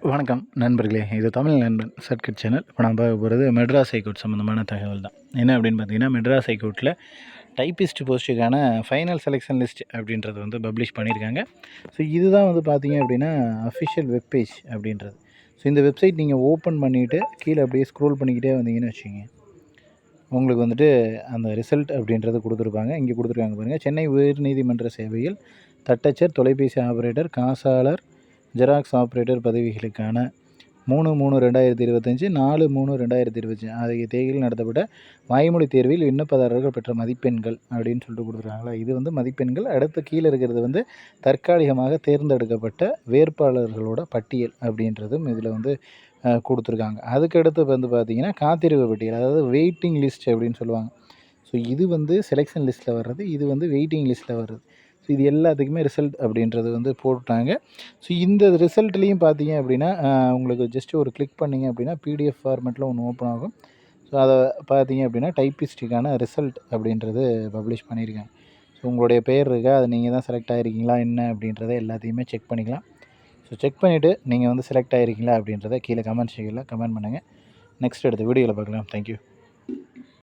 வணக்கம் நண்பர்களே, இது தமிழ் நண்பன் சர்க்கிட் சேனல். இப்போ நான் பார்க்க போகிறது மெட்ராஸ் ஹைகோர்ட் சம்மந்தமான தகவல் தான். என்ன அப்படின்னு பார்த்தீங்கன்னா, மெட்ராஸ் ஹைகோர்ட்டில் டைப்பிஸ்ட் போஸ்ட்டுக்கான ஃபைனல் செலெக்ஷன் லிஸ்ட் அப்படின்றது வந்து பப்ளிஷ் பண்ணியிருக்காங்க. ஸோ இதுதான் வந்து பார்த்தீங்க அப்படின்னா அஃபிஷியல் வெப்பேஜ் அப்படின்றது. ஸோ இந்த வெப்சைட் நீங்கள் ஓப்பன் பண்ணிவிட்டு கீழே அப்படியே ஸ்க்ரோல் பண்ணிக்கிட்டே வந்தீங்கன்னு வச்சுக்கோங்க, உங்களுக்கு வந்துட்டு அந்த ரிசல்ட் அப்படின்றது கொடுத்துருப்பாங்க. இங்கே கொடுத்துருக்காங்க பாருங்கள். சென்னை உயர்நீதிமன்ற சேவையில் தட்டச்சர், தொலைபேசி ஆபரேட்டர், காசாளர், ஜெராக்ஸ் ஆப்ரேட்டர் பதவிகளுக்கான 3/3/2025, 4/3/2025 ஆகிய தேதிகளில் நடத்தப்பட்ட வாய்மொழி தேர்வில் விண்ணப்பதாரர்கள் பெற்ற மதிப்பெண்கள் அப்படின்னு சொல்லிட்டு கொடுத்துருக்காங்களா. இது வந்து மதிப்பெண்கள். அடுத்து கீழே இருக்கிறது வந்து தற்காலிகமாக தேர்ந்தெடுக்கப்பட்ட வேட்பாளர்களோட பட்டியல் அப்படின்றதும் இதில் வந்து கொடுத்துருக்காங்க. அதுக்கடுத்து வந்து பார்த்திங்கன்னா காத்திருப்பு பட்டியல், அதாவது வெயிட்டிங் லிஸ்ட் அப்படின்னு சொல்லுவாங்க. ஸோ இது வந்து செலெக்ஷன் லிஸ்ட்டில் வர்றது, இது வந்து வெயிட்டிங் லிஸ்ட்டில் வர்றது. ஸோ இது எல்லாத்துக்குமே ரிசல்ட் அப்படின்றது வந்து போட்டாங்க. ஸோ இந்த ரிசல்ட்லேயும் பார்த்தீங்க அப்படின்னா உங்களுக்கு ஜஸ்ட் ஒரு கிளிக் பண்ணிங்க அப்படின்னா பிடிஎஃப் ஃபார்மேட்டில் ஒன்று ஓப்பன் ஆகும். ஸோ அதை பார்த்தீங்க அப்படின்னா டைப்பிஸ்ட்டுக்கான ரிசல்ட் அப்படின்றது பப்ளிஷ் பண்ணியிருக்காங்க. ஸோ உங்களுடைய பேர் இருக்கா, அது நீங்கள் தான் செலக்ட் ஆகிருக்கீங்களா என்ன அப்படின்றத எல்லாத்தையுமே செக் பண்ணிக்கலாம். ஸோ செக் பண்ணிவிட்டு நீங்கள் வந்து செலக்ட் ஆகிருக்கீங்களா அப்படின்றத கீழே கமெண்ட் செக்ஷனில் கமெண்ட் பண்ணுங்கள். நெக்ஸ்ட் அடுத்த வீடியோவில் பார்க்கலாம். தேங்க்யூ.